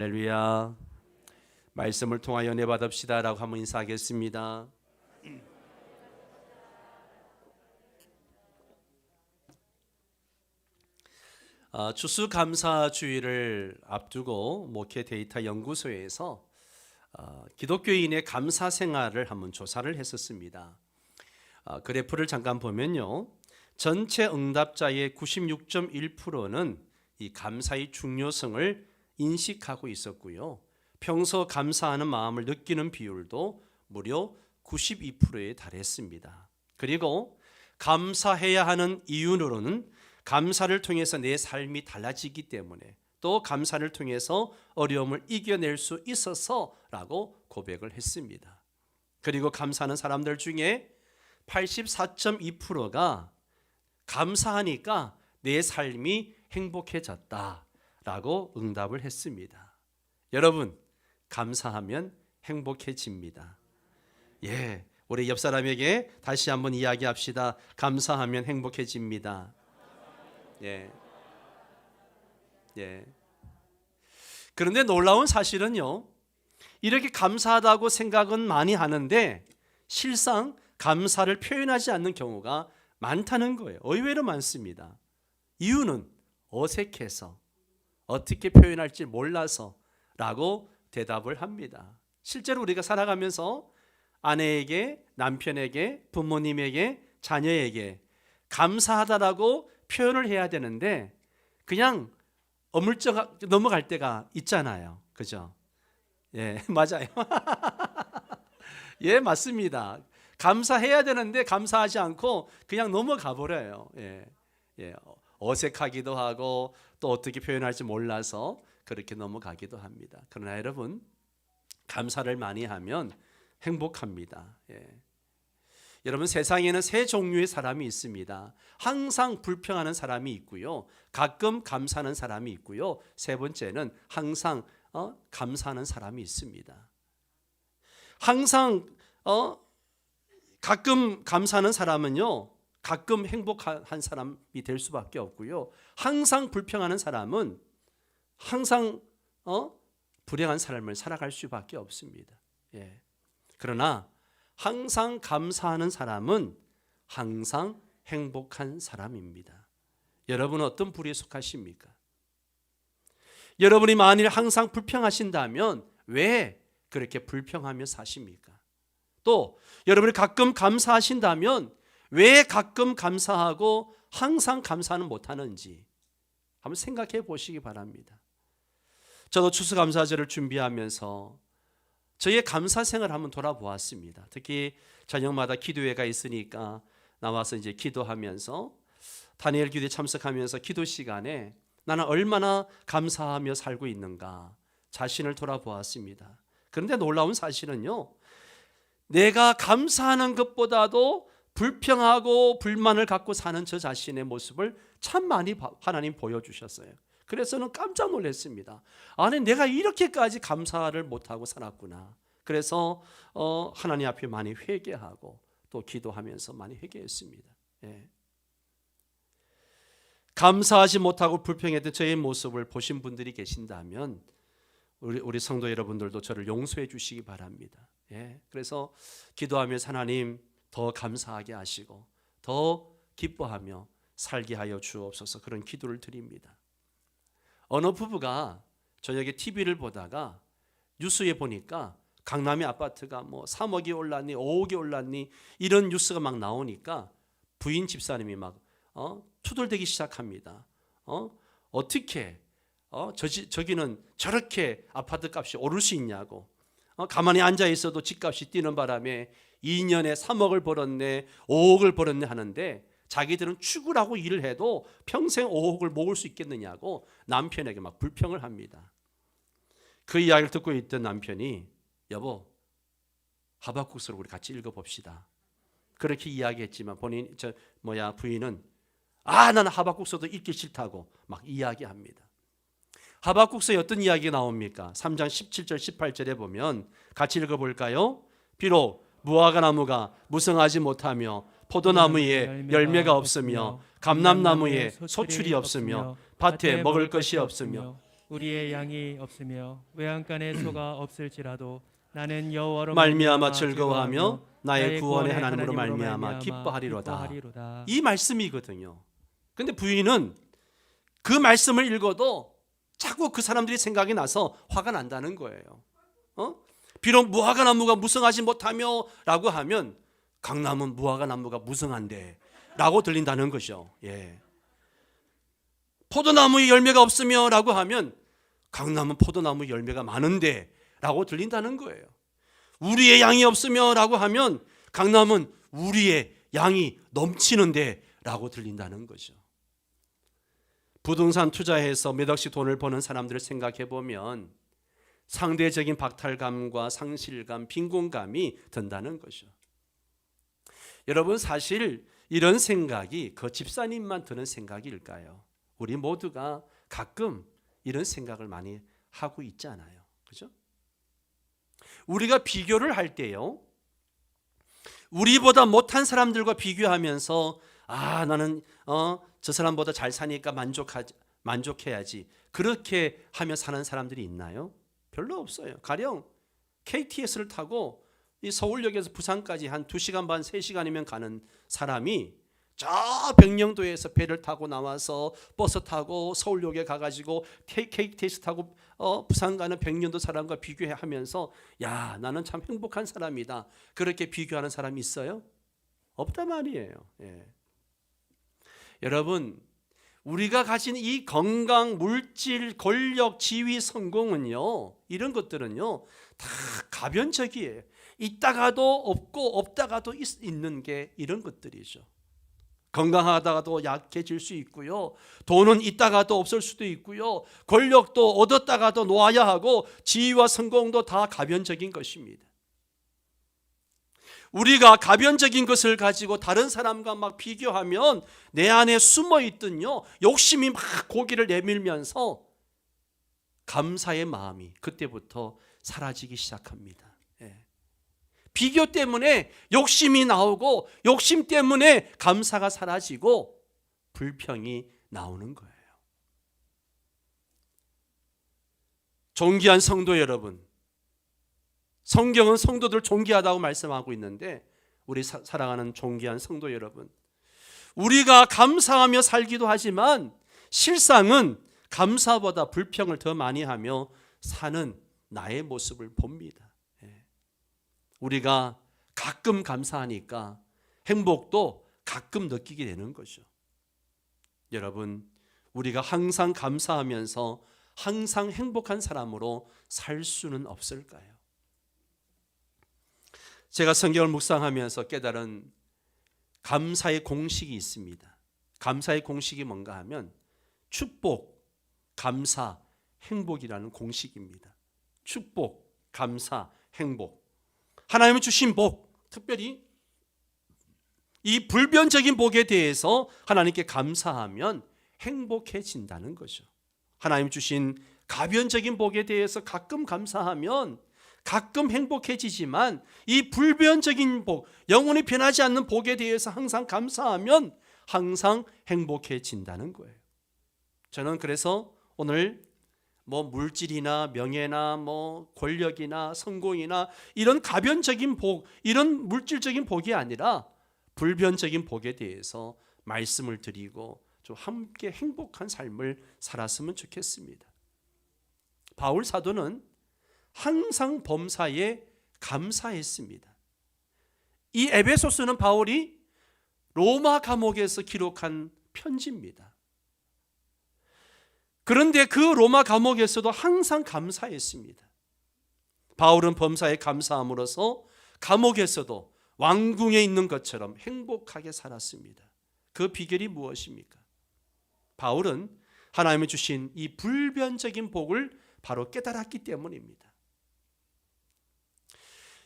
할렐루야. 말씀을 통하여 은혜 받읍시다 라고 한번 인사하겠습니다. 추수감사주의를 앞두고 목회 데이터 연구소에서 기독교인의 감사 생활을 한번 조사를 했었습니다. 그래프를 잠깐 보면요, 전체 응답자의 96.1%는 이 감사의 중요성을 인식하고 있었고요, 평소 감사하는 마음을 느끼는 비율도 무려 92%에 달했습니다. 그리고 감사해야 하는 이유로는 감사를 통해서 내 삶이 달라지기 때문에, 또 감사를 통해서 어려움을 이겨낼 수 있어서라고 고백을 했습니다. 그리고 감사하는 사람들 중에 84.2%가 감사하니까 내 삶이 행복해졌다라고 응답을 했습니다. 여러분, 감사하면 행복해집니다. 우리 옆 사람에게 다시 한번 이야기합시다. 감사하면 행복해집니다. 그런데 놀라운 사실은요, 이렇게 감사하다고 생각은 많이 하는데 실상 감사를 표현하지 않는 경우가 많다는 거예요. 의외로 많습니다. 이유는 어색해서, 어떻게 표현할지 몰라서 라고 대답을 합니다. 실제로 우리가 살아가면서 아내에게, 남편에게, 부모님에게, 자녀에게 감사하다라고 표현을 해야 되는데 그냥 어물쩍 넘어갈 때가 있잖아요. 그죠? 맞아요. 맞습니다. 감사해야 되는데 감사하지 않고 그냥 넘어가 버려요. 어색하기도 하고 또 어떻게 표현할지 몰라서 그렇게 넘어가기도 합니다. 그러나 여러분, 감사를 많이 하면 행복합니다. 여러분, 세상에는 세 종류의 사람이 있습니다. 항상 불평하는 사람이 있고요, 가끔 감사하는 사람이 있고요, 세 번째는 항상 감사하는 사람이 있습니다. 항상 가끔 감사하는 사람은요, 가끔 행복한 사람이 될 수밖에 없고요, 항상 불평하는 사람은 항상 불행한 삶을 살아갈 수밖에 없습니다. 그러나 항상 감사하는 사람은 항상 행복한 사람입니다. 여러분은 어떤 부류에 속하십니까? 여러분이 만일 항상 불평하신다면 왜 그렇게 불평하며 사십니까? 또 여러분이 가끔 감사하신다면 왜 가끔 감사하고 항상 감사는 못하는지 한번 생각해 보시기 바랍니다. 저도 추수감사절을 준비하면서 저의 감사 생활을 한번 돌아보았습니다. 특히 저녁마다 기도회가 있으니까 나와서 이제 기도하면서 다니엘 기도에 참석하면서 기도 시간에 나는 얼마나 감사하며 살고 있는가 자신을 돌아보았습니다. 그런데 놀라운 사실은요, 내가 감사하는 것보다도 불평하고 불만을 갖고 사는 저 자신의 모습을 참 많이 하나님 보여주셨어요. 그래서 저는 깜짝 놀랐습니다. 아니, 내가 이렇게까지 감사를 못하고 살았구나. 그래서 하나님 앞에 많이 회개하고 또 기도하면서 많이 회개했습니다. 감사하지 못하고 불평했던 저의 모습을 보신 분들이 계신다면 우리 성도 여러분들도 저를 용서해 주시기 바랍니다. 그래서 기도하면서 하나님 더 감사하게 하시고 더 기뻐하며 살게 하여 주옵소서, 그런 기도를 드립니다. 어느 부부가 저녁에 TV를 보다가 뉴스에 보니까 강남의 아파트가 뭐 3억이 올랐니 5억이 올랐니 이런 뉴스가 막 나오니까 부인 집사님이 막 투덜대기 시작합니다. 어떻게 저기는 저렇게 아파트 값이 오를 수 있냐고, 가만히 앉아 있어도 집값이 뛰는 바람에 2년에 3억을 벌었네 5억을 벌었네 하는데 자기들은 출근하고 일을 해도 평생 5억을 모을 수 있겠느냐고 남편에게 막 불평을 합니다. 그 이야기를 듣고 있던 남편이 여보, 하박국서를 우리 같이 읽어봅시다. 그렇게 이야기했지만 부인은 나는 하박국서도 읽기 싫다고 막 이야기합니다. 하박국서에 어떤 이야기가 나옵니까? 3장 17절 18절에 보면 같이 읽어볼까요? 비록 무화과 나무가 무성하지 못하며 포도나무에 열매가 없으며 감람나무에 소출이 없으며 밭에 먹을 것이 없으며 우리의 양이 없으며 외양간에 소가 없을지라도 나는 여호와로 말미암아 즐거워하며 나의 구원의 하나님으로 말미암아 기뻐하리로다. 이 말씀이거든요. 근데 부인은 그 말씀을 읽어도 자꾸 그 사람들이 생각이 나서 화가 난다는 거예요. 비록 무화과 나무가 무성하지 못하며 라고 하면 강남은 무화과 나무가 무성한데 라고 들린다는 거죠. 예. 포도나무에 열매가 없으며 라고 하면 강남은 포도나무 열매가 많은데 라고 들린다는 거예요. 우리의 양이 없으며 라고 하면 강남은 우리의 양이 넘치는데 라고 들린다는 거죠. 부동산 투자해서 몇 억씩 돈을 버는 사람들을 생각해 보면 상대적인 박탈감과 상실감, 빈곤감이 든다는 거죠. 여러분, 사실 이런 생각이 그 집사님만 드는 생각일까요? 우리 모두가 가끔 이런 생각을 많이 하고 있잖아요. 그죠? 우리가 비교를 할 때요, 우리보다 못한 사람들과 비교하면서 나는 저 사람보다 잘 사니까 만족해야지, 그렇게 하며 사는 사람들이 있나요? 별로 없어요. 가령 KTX를 타고 이 서울역에서 부산까지 한 2시간 반, 3시간이면 가는 사람이 저 백령도에서 배를 타고 나와서 버스 타고 서울역에 가가지고 KTX 타고 부산 가는 백령도 사람과 비교하면서 야, 나는 참 행복한 사람이다, 그렇게 비교하는 사람이 있어요? 없단 말이에요. 예. 여러분, 우리가 가진 이 건강, 물질, 권력, 지위, 성공은요, 이런 것들은요 다 가변적이에요. 있다가도 없고 없다가도 있는 게 이런 것들이죠. 건강하다가도 약해질 수 있고요, 돈은 있다가도 없을 수도 있고요, 권력도 얻었다가도 놓아야 하고, 지위와 성공도 다 가변적인 것입니다. 우리가 가변적인 것을 가지고 다른 사람과 막 비교하면 내 안에 숨어있던요 욕심이 막 고개를 내밀면서 감사의 마음이 그때부터 사라지기 시작합니다. 비교 때문에 욕심이 나오고, 욕심 때문에 감사가 사라지고 불평이 나오는 거예요. 존귀한 성도 여러분, 성경은 성도들 존귀하다고 말씀하고 있는데, 우리 사랑하는 존귀한 성도 여러분, 우리가 감사하며 살기도 하지만 실상은 감사보다 불평을 더 많이 하며 사는 나의 모습을 봅니다. 우리가 가끔 감사하니까 행복도 가끔 느끼게 되는 거죠. 여러분, 우리가 항상 감사하면서 항상 행복한 사람으로 살 수는 없을까요? 제가 성경을 묵상하면서 깨달은 감사의 공식이 있습니다. 감사의 공식이 뭔가 하면 축복, 감사, 행복이라는 공식입니다. 축복, 감사, 행복. 하나님이 주신 복, 특별히 이 불변적인 복에 대해서 하나님께 감사하면 행복해진다는 거죠. 하나님 주신 가변적인 복에 대해서 가끔 감사하면 가끔 행복해지지만, 이 불변적인 복, 영원히 변하지 않는 복에 대해서 항상 감사하면 항상 행복해진다는 거예요. 저는 그래서 오늘 물질이나 명예나 권력이나 성공이나 이런 가변적인 복, 이런 물질적인 복이 아니라 불변적인 복에 대해서 말씀을 드리고 좀 함께 행복한 삶을 살았으면 좋겠습니다. 바울 사도는 항상 범사에 감사했습니다. 이 에베소서는 바울이 로마 감옥에서 기록한 편지입니다. 그런데 그 로마 감옥에서도 항상 감사했습니다. 바울은 범사에 감사함으로써 감옥에서도 왕궁에 있는 것처럼 행복하게 살았습니다. 그 비결이 무엇입니까? 바울은 하나님이 주신 이 불변적인 복을 바로 깨달았기 때문입니다.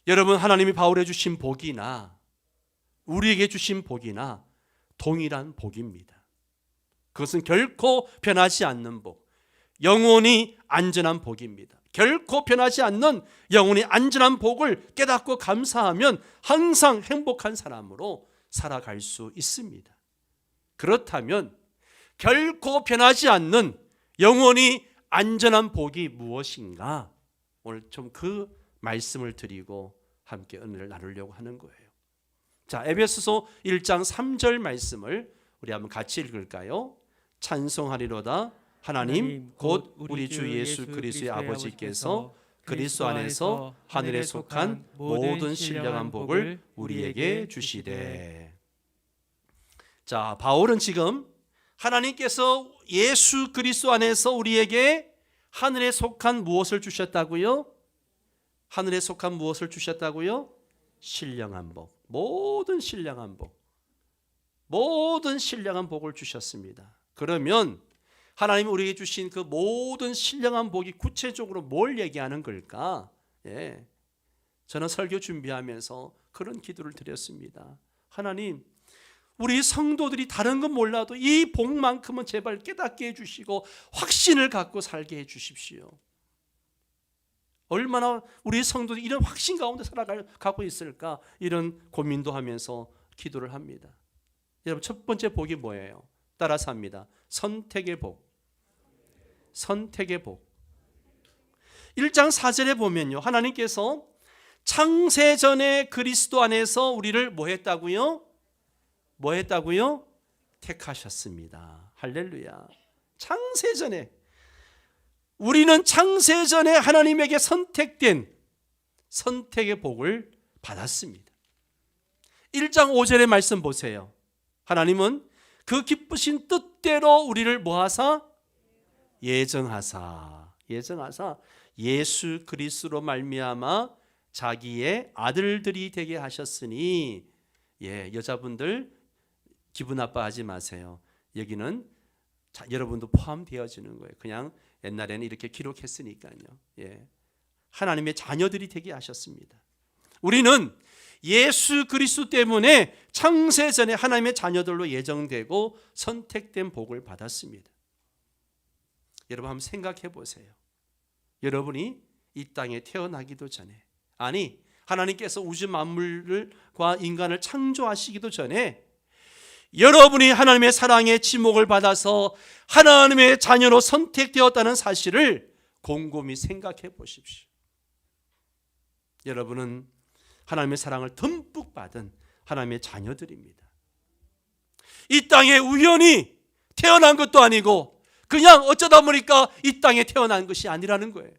여러분, 하나님이 바울에 주신 복이나 우리에게 주신 복이나 동일한 복입니다. 그것은 결코 변하지 않는 복, 영원히 안전한 복입니다. 결코 변하지 않는 영원히 안전한 복을 깨닫고 감사하면 항상 행복한 사람으로 살아갈 수 있습니다. 그렇다면 결코 변하지 않는 영원히 안전한 복이 무엇인가? 오늘 좀 그 말씀을 드리고 함께 은혜를 나누려고 하는 거예요. 자, 에베소서 1장 3절 말씀을 우리 한번 같이 읽을까요? 찬송하리로다 하나님 곧 우리 주 예수 그리스도의 아버지께서 그리스도 안에서 하늘에 속한 모든 신령한 복을 우리에게 주시되. 자, 바울은 지금 하나님께서 예수 그리스도 안에서 우리에게 하늘에 속한 무엇을 주셨다고요? 하늘에 속한 무엇을 주셨다고요? 신령한 복. 모든 신령한 복. 모든 신령한 복을 주셨습니다. 그러면 하나님이 우리에게 주신 그 모든 신령한 복이 구체적으로 뭘 얘기하는 걸까? 예. 저는 설교 준비하면서 그런 기도를 드렸습니다. 하나님, 우리 성도들이 다른 건 몰라도 이 복만큼은 제발 깨닫게 해주시고 확신을 갖고 살게 해주십시오. 얼마나 우리 성도들이 이런 확신 가운데 살아가고 있을까? 이런 고민도 하면서 기도를 합니다. 여러분, 첫 번째 복이 뭐예요? 따라서 합니다. 선택의 복. 선택의 복. 1장 4절에 보면요, 하나님께서 창세전에 그리스도 안에서 우리를 뭐 했다고요? 뭐 했다고요? 택하셨습니다. 할렐루야. 창세전에, 우리는 창세전에 하나님에게 선택된 선택의 복을 받았습니다. 1장 5절의 말씀 보세요. 하나님은 그 기쁘신 뜻대로 우리를 뭐하사? 예정하사 예수 그리스도로 말미암아 자기의 아들들이 되게 하셨으니. 예, 여자분들 기분 나빠하지 마세요. 여기는 여러분도 포함되어지는 거예요. 그냥 옛날에는 이렇게 기록했으니까요. 예, 하나님의 자녀들이 되게 하셨습니다. 우리는 예수 그리스도 때문에 창세전에 하나님의 자녀들로 예정되고 선택된 복을 받았습니다. 여러분 한번 생각해 보세요. 여러분이 이 땅에 태어나기도 전에, 아니 하나님께서 우주 만물과 인간을 창조하시기도 전에 여러분이 하나님의 사랑의 지목을 받아서 하나님의 자녀로 선택되었다는 사실을 곰곰이 생각해 보십시오. 여러분은 하나님의 사랑을 듬뿍 받은 하나님의 자녀들입니다. 이 땅에 우연히 태어난 것도 아니고 그냥 어쩌다 보니까 이 땅에 태어난 것이 아니라는 거예요.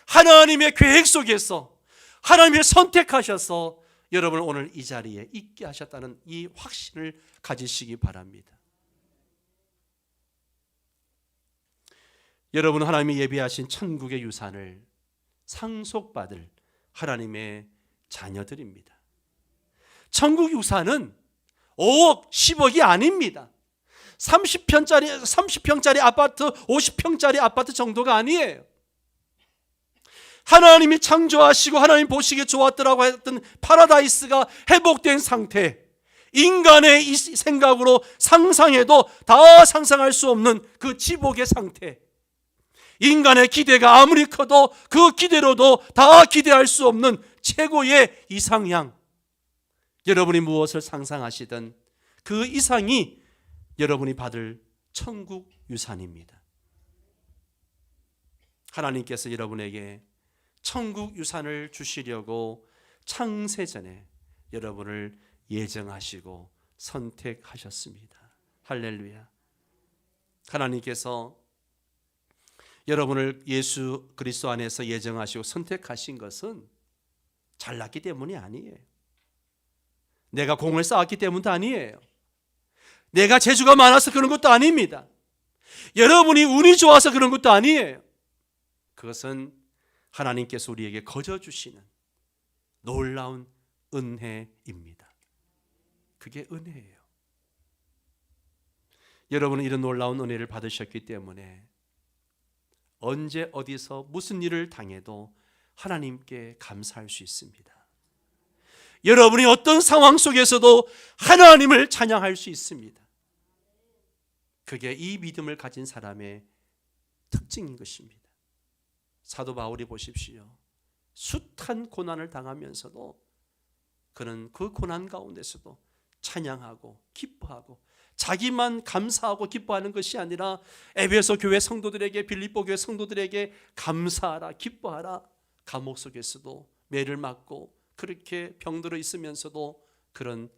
하나님의 계획 속에서 하나님이 선택하셔서 여러분을 오늘 이 자리에 있게 하셨다는 이 확신을 가지시기 바랍니다. 여러분은 하나님이 예비하신 천국의 유산을 상속받을 하나님의 자녀들입니다. 천국 유산은 5억, 10억이 아닙니다. 30평짜리 아파트, 50평짜리 아파트 정도가 아니에요. 하나님이 창조하시고 하나님 보시기에 좋았더라고 했던 파라다이스가 회복된 상태, 인간의 이 생각으로 상상해도 다 상상할 수 없는 그 지복의 상태, 인간의 기대가 아무리 커도 그 기대로도 다 기대할 수 없는 최고의 이상향, 여러분이 무엇을 상상하시든 그 이상이 여러분이 받을 천국 유산입니다. 하나님께서 여러분에게 천국 유산을 주시려고 창세전에 여러분을 예정하시고 선택하셨습니다. 할렐루야. 하나님께서 여러분을 예수 그리스도 안에서 예정하시고 선택하신 것은 잘났기 때문이 아니에요. 내가 공을 쌓았기 때문도 아니에요. 내가 재주가 많아서 그런 것도 아닙니다. 여러분이 운이 좋아서 그런 것도 아니에요. 그것은 하나님께서 우리에게 거저 주시는 놀라운 은혜입니다. 그게 은혜예요. 여러분은 이런 놀라운 은혜를 받으셨기 때문에 언제 어디서 무슨 일을 당해도 하나님께 감사할 수 있습니다. 여러분이 어떤 상황 속에서도 하나님을 찬양할 수 있습니다. 그게 이 믿음을 가진 사람의 특징인 것입니다. 사도 바울이 보십시오. 숱한 고난을 당하면서도 그는 그 고난 가운데서도 찬양하고 기뻐하고 자기만 감사하고 기뻐하는 것이 아니라 에베소 교회 성도들에게, 빌립보 교회 성도들에게 감사하라, 기뻐하라. 감옥 속에서도 매를 맞고 그렇게 병들어 있으면서도 그런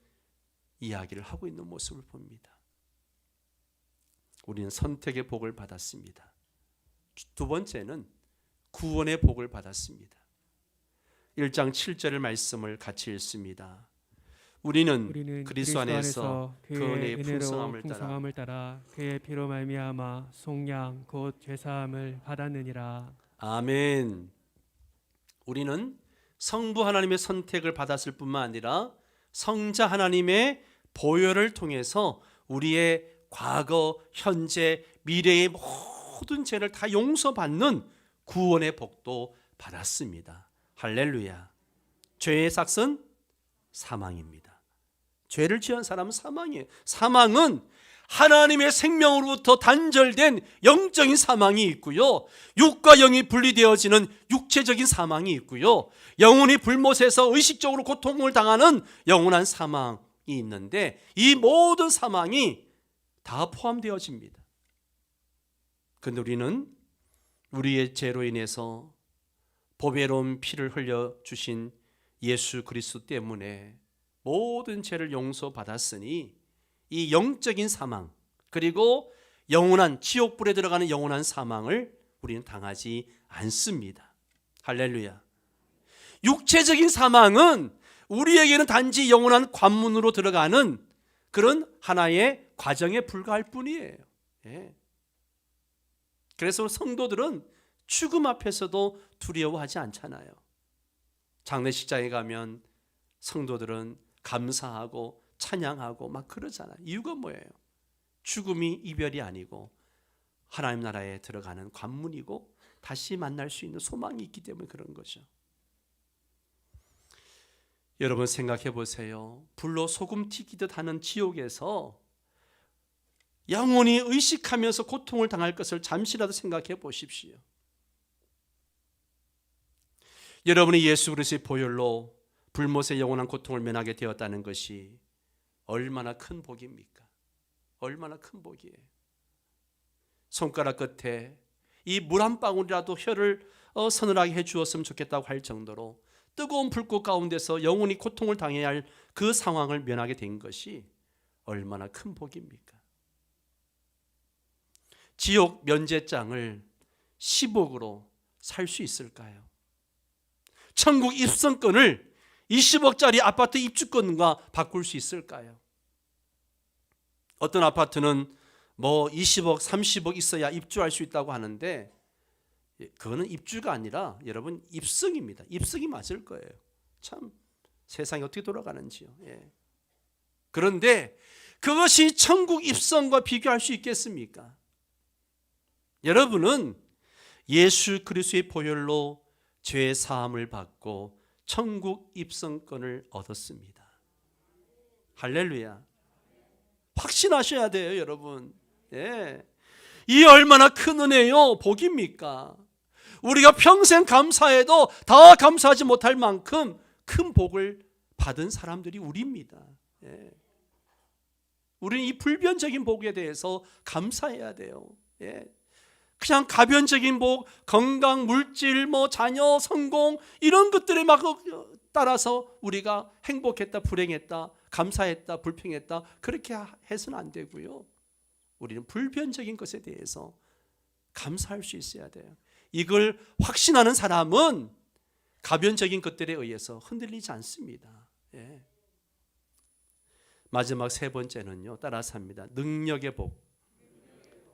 이야기를 하고 있는 모습을 봅니다. 우리는 선택의 복을 받았습니다. 두 번째는 구원의 복을 받았습니다. 1장 7절의 말씀을 같이 읽습니다. 우리는 그리스도 안에서 그 은혜의 풍성함을 따라 그의 피로 말미암아 속량 곧 죄사함을 받았느니라. 아멘. 우리는 성부 하나님의 선택을 받았을 뿐만 아니라 성자 하나님의 보혈을 통해서 우리의 과거, 현재, 미래의 모든 죄를 다 용서받는 구원의 복도 받았습니다. 할렐루야. 죄의 삭은 사망입니다. 죄를 지은 사람은 사망이에요. 사망은 하나님의 생명으로부터 단절된 영적인 사망이 있고요, 육과 영이 분리되어지는 육체적인 사망이 있고요, 영혼이 불못에서 의식적으로 고통을 당하는 영원한 사망이 있는데, 이 모든 사망이 다 포함되어집니다. 그런데 우리는 우리의 죄로 인해서 보배로운 피를 흘려주신 예수 그리스도 때문에 모든 죄를 용서받았으니 이 영적인 사망, 그리고 영원한 지옥불에 들어가는 영원한 사망을 우리는 당하지 않습니다. 할렐루야. 육체적인 사망은 우리에게는 단지 영원한 관문으로 들어가는 그런 하나의 과정에 불과할 뿐이에요. 그래서 성도들은 죽음 앞에서도 두려워하지 않잖아요. 장례식장에 가면 성도들은 감사하고 찬양하고 막 그러잖아요. 이유가 뭐예요? 죽음이 이별이 아니고 하나님 나라에 들어가는 관문이고 다시 만날 수 있는 소망이 있기 때문에 그런 거죠. 여러분 생각해 보세요. 불로 소금 튀기듯 하는 지옥에서 영원히 의식하면서 고통을 당할 것을 잠시라도 생각해 보십시오. 여러분이 예수 그리스도의 보혈로 불못의 영원한 고통을 면하게 되었다는 것이 얼마나 큰 복입니까? 얼마나 큰 복이에요. 손가락 끝에 이 물 한 방울이라도 혀를 서늘하게 해주었으면 좋겠다고 할 정도로 뜨거운 불꽃 가운데서 영원히 고통을 당해야 할 그 상황을 면하게 된 것이 얼마나 큰 복입니까? 지옥 면제장을 10억으로 살 수 있을까요? 천국 입성권을 20억짜리 아파트 입주권과 바꿀 수 있을까요? 어떤 아파트는 뭐 20억, 30억 있어야 입주할 수 있다고 하는데 그거는 입주가 아니라 여러분 입성입니다. 입성이 맞을 거예요. 참 세상이 어떻게 돌아가는지요. 그런데 그것이 천국 입성과 비교할 수 있겠습니까? 여러분은 예수 그리스도의 보혈로 죄 사함을 받고 천국 입성권을 얻었습니다. 할렐루야. 확신하셔야 돼요, 여러분. 이 얼마나 큰 은혜요, 복입니까? 우리가 평생 감사해도 다 감사하지 못할 만큼 큰 복을 받은 사람들이 우리입니다. 우리는 이 불변적인 복에 대해서 감사해야 돼요. 그냥 가변적인 복, 건강, 물질, 자녀, 성공 이런 것들에 막 따라서 우리가 행복했다, 불행했다, 감사했다, 불평했다 그렇게 해서는 안 되고요. 우리는 불변적인 것에 대해서 감사할 수 있어야 돼요. 이걸 확신하는 사람은 가변적인 것들에 의해서 흔들리지 않습니다. 마지막 세 번째는요, 따라서 합니다. 능력의 복.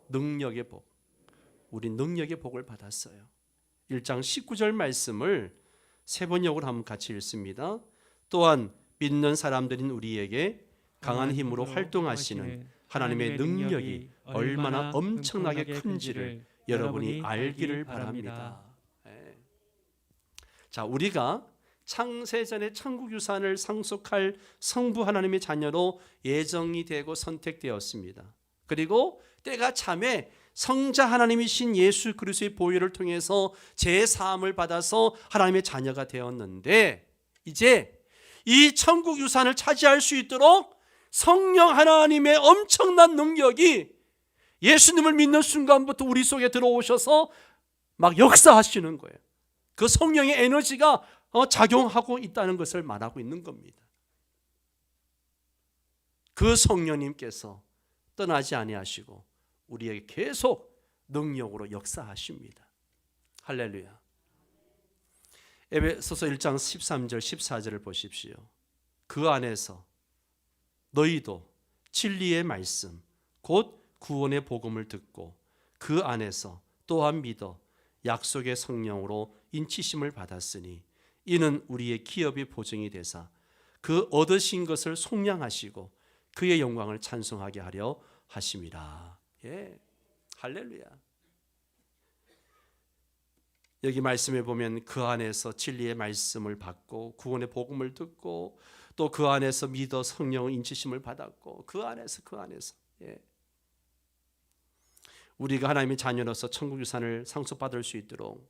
능력의 복. 우리 능력의 복을 받았어요. 1장 19절 말씀을 세 번역으로 한번 같이 읽습니다. 또한 믿는 사람들인 우리에게 강한 힘으로 활동하시는 하나님의 능력이 얼마나 엄청나게 큰지를 여러분이 알기를 바랍니다. 자, 우리가 창세전의 천국 유산을 상속할 성부 하나님의 자녀로 예정이 되고 선택되었습니다. 그리고 때가 참에 성자 하나님이신 예수 그리스도의 보혈을 통해서 죄 사함을 받아서 하나님의 자녀가 되었는데, 이제 이 천국 유산을 차지할 수 있도록 성령 하나님의 엄청난 능력이 예수님을 믿는 순간부터 우리 속에 들어오셔서 막 역사하시는 거예요. 그 성령의 에너지가 작용하고 있다는 것을 말하고 있는 겁니다. 그 성령님께서 떠나지 아니하시고 우리에게 계속 능력으로 역사하십니다. 할렐루야. 에베소서 1장 13절 14절을 보십시오. 그 안에서 너희도 진리의 말씀 곧 구원의 복음을 듣고 그 안에서 또한 믿어 약속의 성령으로 인치심을 받았으니 이는 우리의 기업이 보증이 되사 그 얻으신 것을 속량하시고 그의 영광을 찬송하게 하려 하심이라. 예, 할렐루야. 여기 말씀에 보면 그 안에서 진리의 말씀을 받고 구원의 복음을 듣고 또 그 안에서 믿어 성령의 인치심을 받았고 그 안에서 예. 우리가 하나님의 자녀로서 천국 유산을 상속받을 수 있도록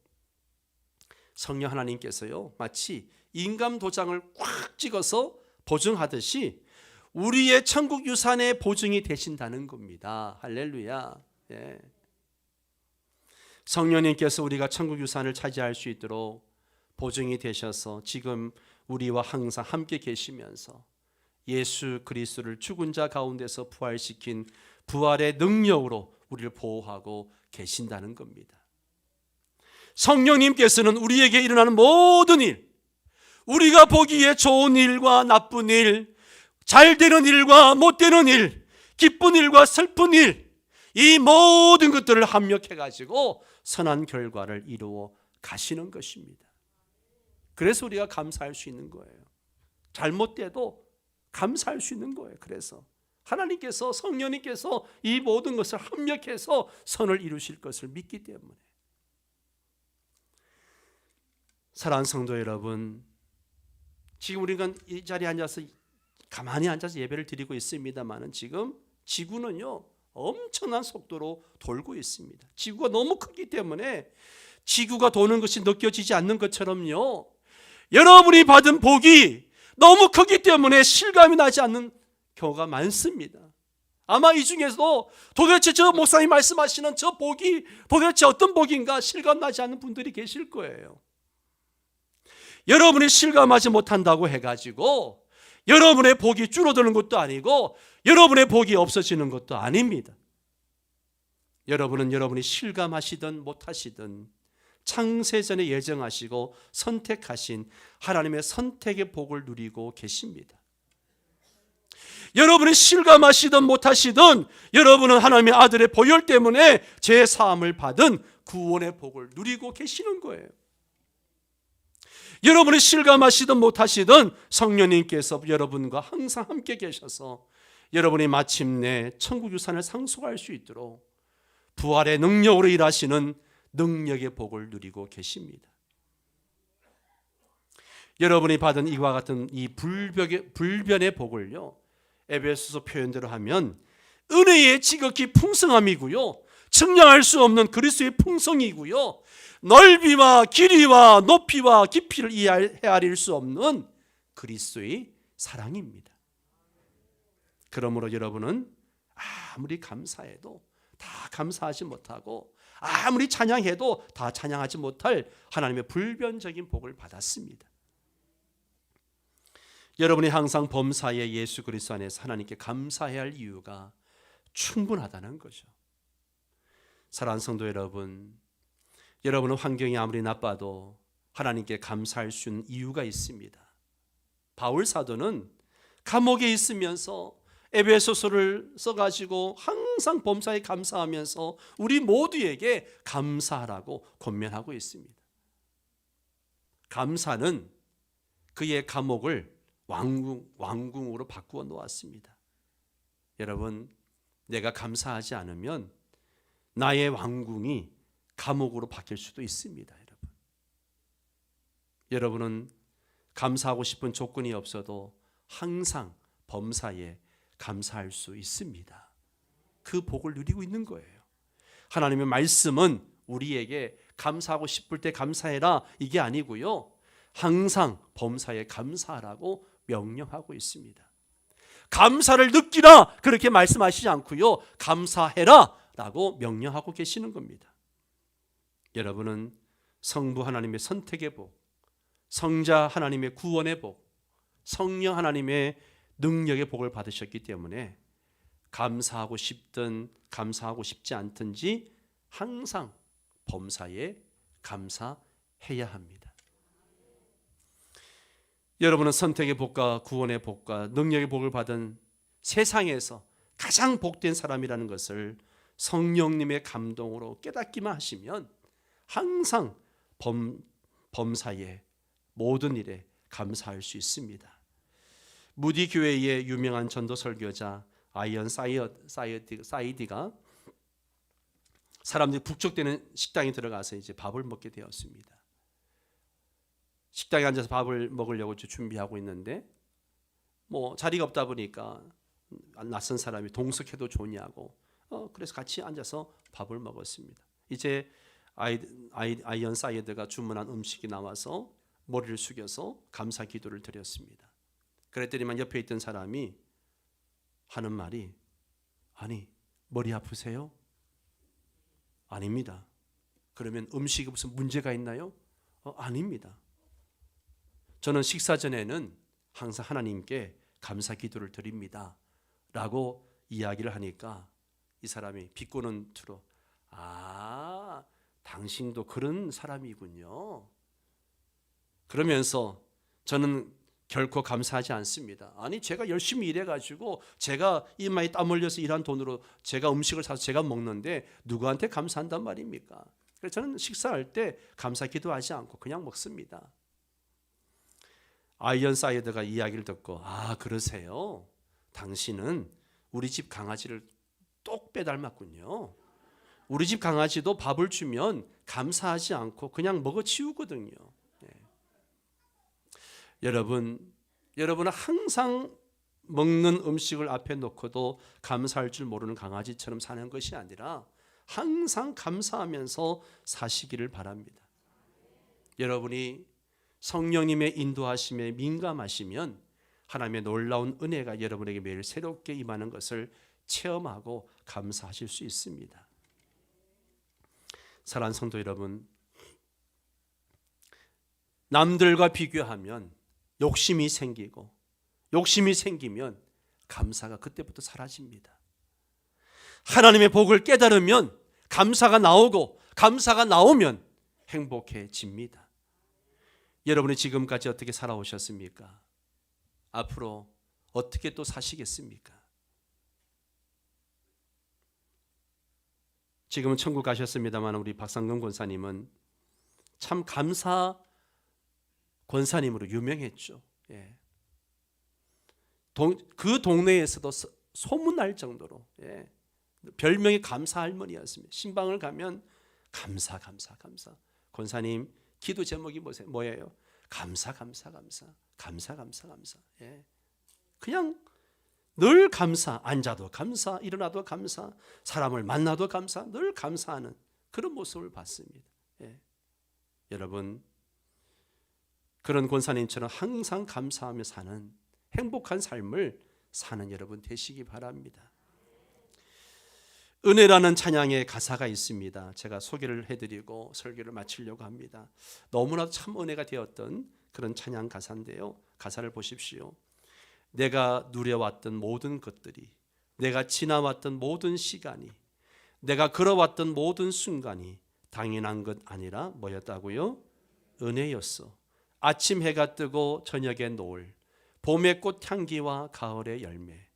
성령 하나님께서요 마치 인감 도장을 꽉 찍어서 보증하듯이 우리의 천국 유산의 보증이 되신다는 겁니다. 할렐루야. 예. 성령님께서 우리가 천국 유산을 차지할 수 있도록 보증이 되셔서 지금 우리와 항상 함께 계시면서 예수 그리스도를 죽은 자 가운데서 부활시킨 부활의 능력으로 우리를 보호하고 계신다는 겁니다. 성령님께서는 우리에게 일어나는 모든 일, 우리가 보기에 좋은 일과 나쁜 일, 잘 되는 일과 못 되는 일, 기쁜 일과 슬픈 일, 이 모든 것들을 합력해 가지고 선한 결과를 이루어 가시는 것입니다. 그래서 우리가 감사할 수 있는 거예요. 잘못돼도 감사할 수 있는 거예요. 그래서 하나님께서 성령님께서 이 모든 것을 합력해서 선을 이루실 것을 믿기 때문에. 사랑하는 성도 여러분, 지금 우리가 이 자리에 앉아서 가만히 앉아서 예배를 드리고 있습니다만은 지금 지구는요 엄청난 속도로 돌고 있습니다. 지구가 너무 크기 때문에 지구가 도는 것이 느껴지지 않는 것처럼요 여러분이 받은 복이 너무 크기 때문에 실감이 나지 않는 경우가 많습니다. 아마 이 중에서 도대체 저 목사님 말씀하시는 저 복이 도대체 어떤 복인가 실감나지 않는 분들이 계실 거예요. 여러분이 실감하지 못한다고 해가지고 여러분의 복이 줄어드는 것도 아니고 여러분의 복이 없어지는 것도 아닙니다. 여러분은 여러분이 실감하시든 못하시든 창세전에 예정하시고 선택하신 하나님의 선택의 복을 누리고 계십니다. 여러분이 실감하시든 못하시든 여러분은 하나님의 아들의 보혈 때문에 죄 사함을 받은 구원의 복을 누리고 계시는 거예요. 여러분이 실감하시든 못하시든 성령님께서 여러분과 항상 함께 계셔서 여러분이 마침내 천국 유산을 상속할 수 있도록 부활의 능력으로 일하시는 능력의 복을 누리고 계십니다. 여러분이 받은 이와 같은 이 불변의 복을요 에베소서 표현대로 하면 은혜의 지극히 풍성함이고요 측량할 수 없는 그리스도의 풍성이고요 넓이와 길이와 높이와 깊이를 헤아릴 수 없는 그리스도의 사랑입니다. 그러므로 여러분은 아무리 감사해도 다 감사하지 못하고 아무리 찬양해도 다 찬양하지 못할 하나님의 불변적인 복을 받았습니다. 여러분이 항상 범사에 예수 그리스도 안에서 하나님께 감사해야 할 이유가 충분하다는 거죠. 사랑하는 성도 여러분, 여러분은 환경이 아무리 나빠도 하나님께 감사할 수 있는 이유가 있습니다. 바울 사도는 감옥에 있으면서 에베소서를 써가지고 항상 범사에 감사하면서 우리 모두에게 감사하라고 권면하고 있습니다. 감사는 그의 감옥을 왕궁으로 바꾸어 놓았습니다. 여러분, 내가 감사하지 않으면 나의 왕궁이 감옥으로 바뀔 수도 있습니다. 여러분은 감사하고 싶은 조건이 없어도 항상 범사에 감사할 수 있습니다. 그 복을 누리고 있는 거예요. 하나님의 말씀은 우리에게 감사하고 싶을 때 감사해라 이게 아니고요 항상 범사에 감사하라고 명령하고 있습니다. 감사를 느끼라 그렇게 말씀하시지 않고요. 감사해라 라고 명령하고 계시는 겁니다. 여러분은 성부 하나님의 선택의 복, 성자 하나님의 구원의 복, 성령 하나님의 능력의 복을 받으셨기 때문에 감사하고 싶든 감사하고 싶지 않든지 항상 범사에 감사해야 합니다. 여러분은 선택의 복과 구원의 복과 능력의 복을 받은 세상에서 가장 복된 사람이라는 것을 성령님의 감동으로 깨닫기만 하시면 항상 범사에 모든 일에 감사할 수 있습니다. 무디 교회의 유명한 전도 설교자 아이언 사이디가 사람들이 북적대는 식당에 들어가서 이제 밥을 먹게 되었습니다. 식당에 앉아서 밥을 먹으려고 준비하고 있는데 뭐 자리가 없다 보니까 낯선 사람이 동석해도 좋냐고 그래서 같이 앉아서 밥을 먹었습니다. 이제 아이언 사이드가 주문한 음식이 나와서 머리를 숙여서 감사 기도를 드렸습니다. 그랬더니만 옆에 있던 사람이 하는 말이 아니 머리 아프세요? 아닙니다. 그러면 음식에 무슨 문제가 있나요? 아닙니다. 저는 식사 전에는 항상 하나님께 감사 기도를 드립니다 라고 이야기를 하니까 이 사람이 비꼬는 투로 당신도 그런 사람이군요. 그러면서 저는 결코 감사하지 않습니다. 아니 제가 열심히 일해가지고 제가 이마에 땀 흘려서 일한 돈으로 제가 음식을 사서 제가 먹는데 누구한테 감사한단 말입니까? 그래서 저는 식사할 때 감사 기도하지 않고 그냥 먹습니다. 아이언 사이드가 이야기를 듣고 그러세요? 당신은 우리 집 강아지를 똑 빼닮았군요. 우리 집 강아지도 밥을 주면 감사하지 않고 그냥 먹어치우거든요. 여러분은 항상 먹는 음식을 앞에 놓고도 감사할 줄 모르는 강아지처럼 사는 것이 아니라 항상 감사하면서 사시기를 바랍니다. 여러분이 성령님의 인도하심에 민감하시면 하나님의 놀라운 은혜가 여러분에게 매일 새롭게 임하는 것을 체험하고 감사하실 수 있습니다. 사랑하는 성도 여러분, 남들과 비교하면 욕심이 생기고 욕심이 생기면 감사가 그때부터 사라집니다. 하나님의 복을 깨달으면 감사가 나오고 감사가 나오면 행복해집니다. 여러분이 지금까지 어떻게 살아오셨습니까? 앞으로 어떻게 또 사시겠습니까? 지금은 천국 가셨습니다만 우리 박상근 권사님은 참 감사 권사님으로 유명했죠. 그 동네에서도 소문날 정도로 별명이 감사 할머니였습니다. 신방을 가면 감사. 권사님 기도 제목이 뭐예요? 감사. 그냥 늘 감사. 앉아도 감사, 일어나도 감사, 사람을 만나도 감사, 늘 감사하는 그런 모습을 봤습니다. 여러분, 그런 권사님처럼 항상 감사하며 사는 행복한 삶을 사는 여러분 되시기 바랍니다. 은혜라는 찬양의 가사가 있습니다. 제가 소개를 해드리고 설교를 마치려고 합니다. 너무나도 참 은혜가 되었던 그런 찬양 가사인데요. 가사를 보십시오. 내가 누려왔던 모든 것들이, 내가 지나왔던 모든 시간이, 내가 걸어왔던 모든 순간이 당연한 것 아니라 뭐였다고요? 은혜였어. 아침 해가 뜨고 저녁의 노을, 봄의 꽃향기와 가을의 열매,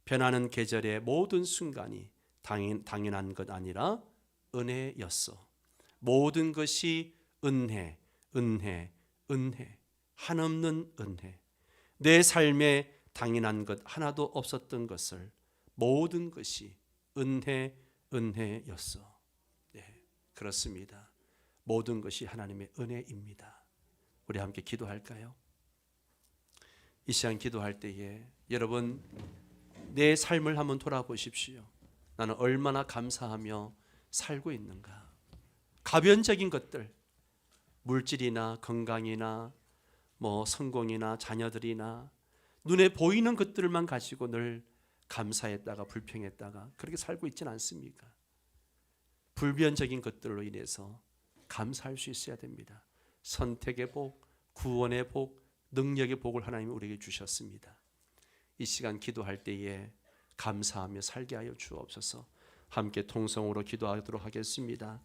변하는 계절의 모든 순간이 당연한 것 아니라 은혜였어. 모든 것이 은혜, 한없는 은혜. 내 삶에 당연한 것 하나도 없었던 것을 모든 것이 은혜였어. 그렇습니다. 모든 것이 하나님의 은혜입니다. 우리 함께 기도할까요? 이 시간 기도할 때에 여러분 내 삶을 한번 돌아보십시오. 나는 얼마나 감사하며 살고 있는가. 가변적인 것들, 물질이나 건강이나 성공이나 자녀들이나 눈에 보이는 것들만 가지고 늘 감사했다가 불평했다가 그렇게 살고 있지는 않습니까? 불변적인 것들로 인해서 감사할 수 있어야 됩니다. 선택의 복, 구원의 복, 능력의 복을 하나님이 우리에게 주셨습니다. 이 시간 기도할 때에 감사하며 살게 하여 주옵소서. 함께 통성으로 기도하도록 하겠습니다.